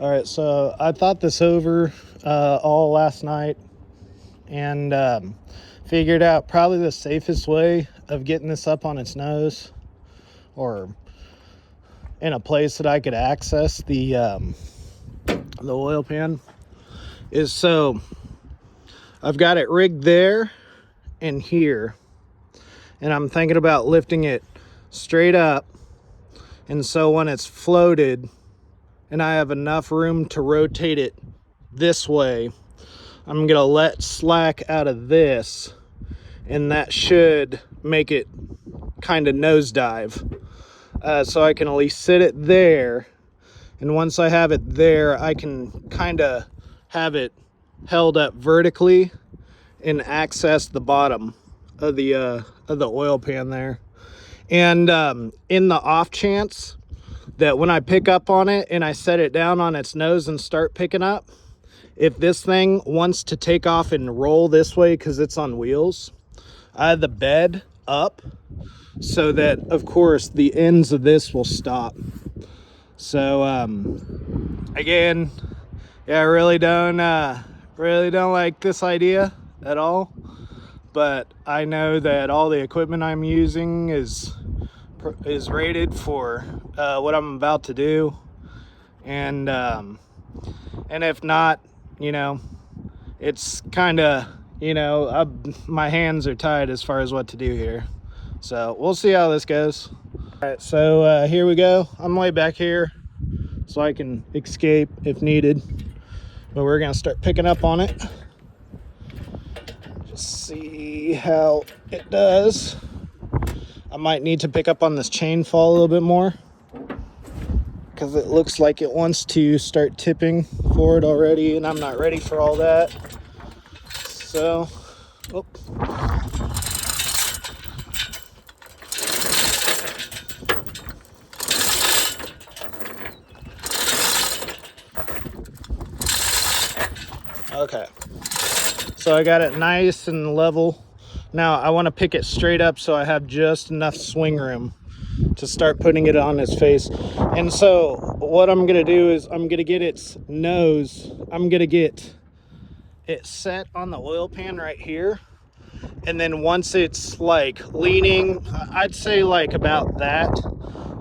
All right, so I thought this over all last night and figured out probably the safest way of getting this up on its nose or in a place that I could access the oil pan is so I've got it rigged there and here, and I'm thinking about lifting it straight up, and so when it's floated and I have enough room to rotate it this way, I'm gonna let slack out of this, and that should make it kind of nosedive. So I can at least sit it there, and once I have it there, I can kind of have it held up vertically and access the bottom of the oil pan there. And in the off chance that when I pick up on it and I set it down on its nose and start picking up, if this thing wants to take off and roll this way because it's on wheels, I have the bed up so that, of course, the ends of this will stop. So again, yeah, I really don't like this idea at all, but I know that all the equipment I'm using is rated for what I'm about to do, and if not, you know, it's kind of, you know, my hands are tied as far as what to do here. So we'll see how this goes. All right, so here we go. I'm way back here so I can escape if needed, but we're gonna start picking up on it. Just see how it does. I might need to pick up on this chain fall a little bit more because it looks like it wants to start tipping forward already, and I'm not ready for all that. So, oh. Okay, so I got it nice and level. Now I want to pick it straight up so I have just enough swing room to start putting it on its face. And so what I'm gonna do is I'm gonna get its nose, I'm gonna get it set on the oil pan right here, and then once it's like leaning, I'd say like about that,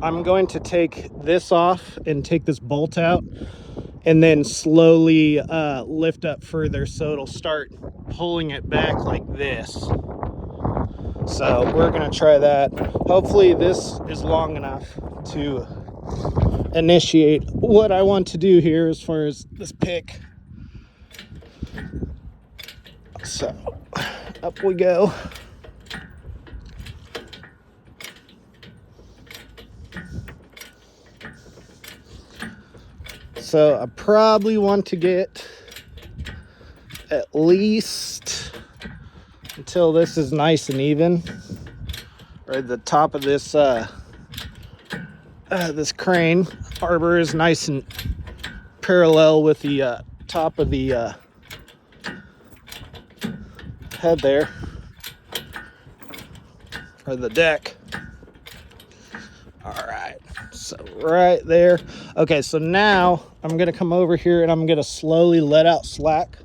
I'm going to take this off and take this bolt out and then slowly lift up further so it'll start pulling it back like this. So we're gonna try that. Hopefully this is long enough to initiate what I want to do here as far as this pick. So up we go. So I probably want to get at least until this is nice and even, or the top of this this crane arbor is nice and parallel with the top of the head there, or the deck. All right, so right there. Okay, so now I'm gonna come over here and I'm gonna slowly let out slack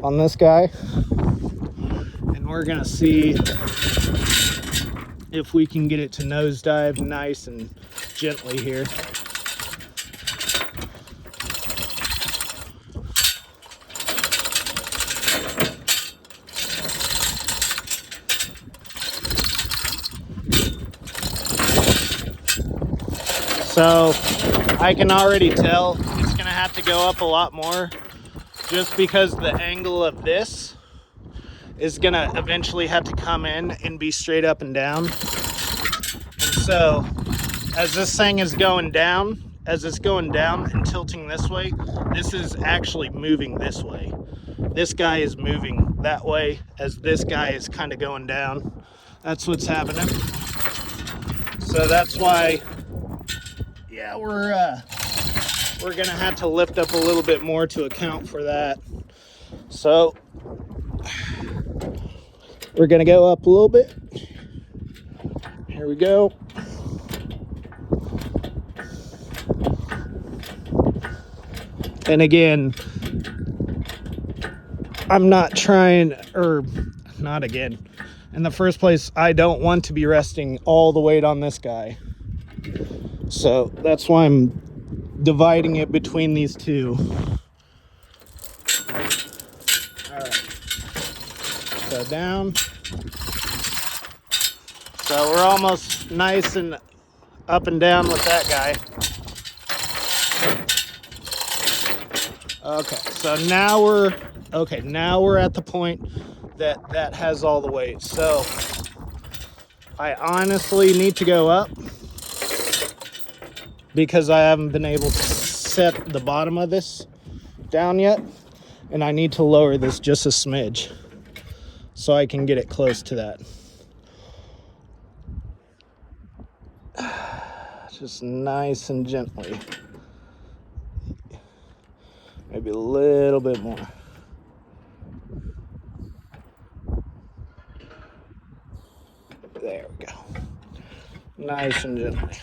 on this guy, and we're gonna see if we can get it to nosedive nice and gently here. So I can already tell it's gonna have to go up a lot more, just because the angle of this is gonna eventually have to come in and be straight up and down. And so as this thing is going down, as it's going down and tilting this way, this is actually moving this way. This guy is moving that way as this guy is kind of going down. That's what's happening. So that's why, yeah, we're gonna have to lift up a little bit more to account for that. So we're gonna go up a little bit. Here we go. And again, I'm not trying, or not again. In the first place, I don't want to be resting all the weight on this guy. So that's why I'm dividing it between these two. All right. So down. So we're almost nice and up and down with that guy. Okay, so now we're at the point that has all the weight. So I honestly need to go up because I haven't been able to set the bottom of this down yet, and I need to lower this just a smidge so I can get it close to that. Just nice and gently. Maybe a little bit more. There we go. Nice and gently.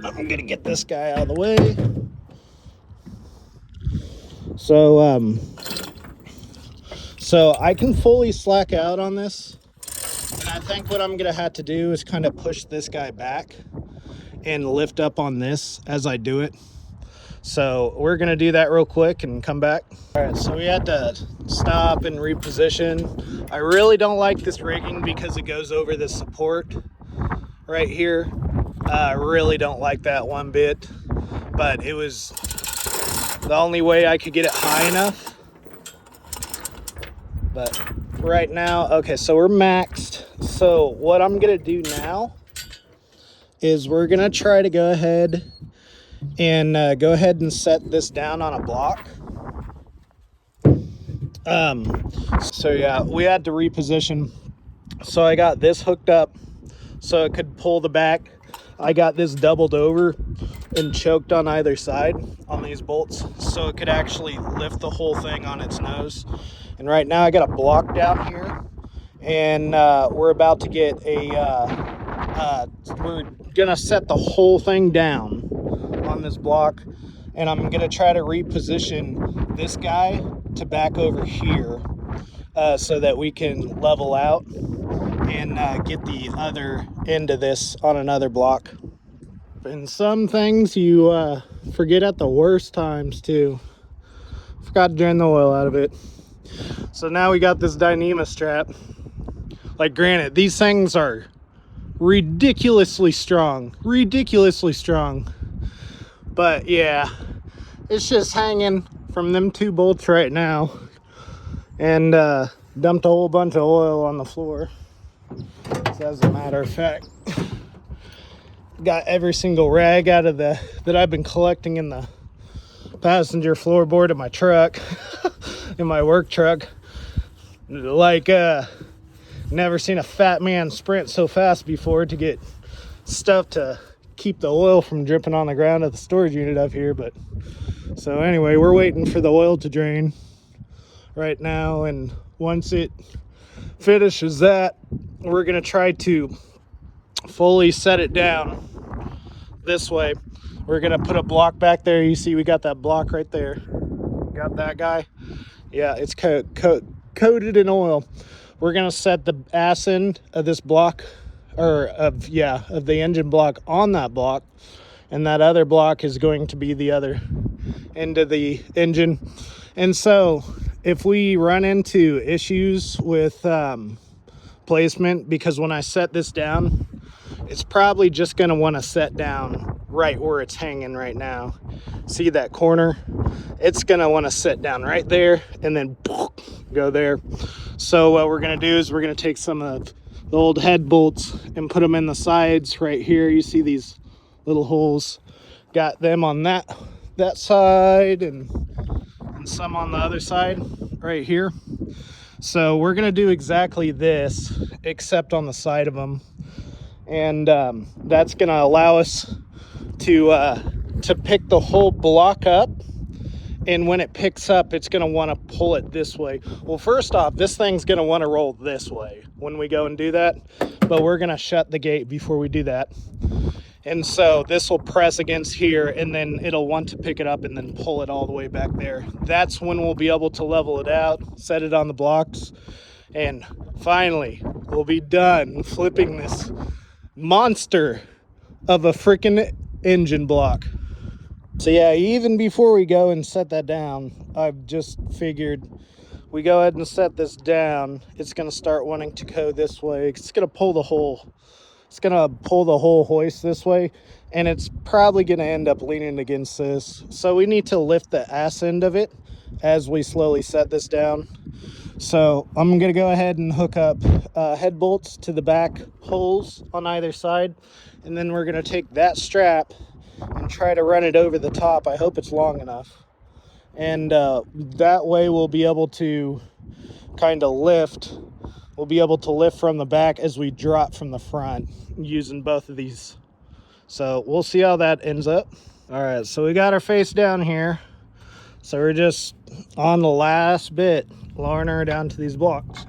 I'm gonna get this guy out of the way. So I can fully slack out on this. And I think what I'm gonna have to do is kind of push this guy back and lift up on this as I do it. So we're gonna do that real quick and come back. All right, so we had to stop and reposition. I really don't like this rigging because it goes over the support right here. I really don't like that one bit, but it was the only way I could get it high enough. But right now, okay, so we're maxed. So what I'm gonna do now is we're gonna try to go ahead and set this down on a block. So yeah, we had to reposition. So I got this hooked up so it could pull the back. I got this doubled over and choked on either side on these bolts so it could actually lift the whole thing on its nose. And right now I got a block down here, and we're about to get we're gonna set the whole thing down on this block, and I'm gonna try to reposition this guy to back over here so that we can level out and get the other end of this on another block. And some things you forget at the worst times too. Forgot to drain the oil out of it. So now we got this Dyneema strap. Like, granted, these things are ridiculously strong. But yeah, it's just hanging from them two bolts right now. And dumped a whole bunch of oil on the floor. So as a matter of fact, got every single rag out of that I've been collecting in the passenger floorboard of my truck, in my work truck. Like, never seen a fat man sprint so fast before to get stuff to keep the oil from dripping on the ground of the storage unit up here. But so anyway, we're waiting for the oil to drain right now, and once it finishes that, we're gonna try to fully set it down this way. We're gonna put a block back there. You see we got that block right there. Got that guy? Yeah, it's coated in oil. We're gonna set the ass end of this block, or of the engine block on that block, and that other block is going to be the other end of the engine. And so if we run into issues with placement, because when I set this down, it's probably just going to want to set down right where it's hanging right now. See that corner? It's going to want to set down right there and then go there. So what we're going to do is we're going to take some of the old head bolts and put them in the sides right here. You see these little holes? Got them on that side and some on the other side right here. So we're going to do exactly this, except on the side of them. And that's going to allow us to pick the whole block up. And when it picks up, it's going to want to pull it this way. Well, first off, this thing's going to want to roll this way when we go and do that. But we're going to shut the gate before we do that. And so this will press against here, and then it'll want to pick it up and then pull it all the way back there. That's when we'll be able to level it out, set it on the blocks, and finally we'll be done flipping this monster of a freaking engine block. So yeah, even before we go and set that down, I've just figured we go ahead and set this down, it's going to start wanting to go this way. It's going to pull the whole hoist this way, and it's probably going to end up leaning against this. So we need to lift the ass end of it as we slowly set this down. So I'm going to go ahead and hook up head bolts to the back holes on either side, and then we're going to take that strap and try to run it over the top. I hope it's long enough, and that way we'll be able to kind of lift. We'll be able to lift from the back as we drop from the front using both of these. So we'll see how that ends up. All right, so we got our face down here. So we're just on the last bit, lowering her down to these blocks.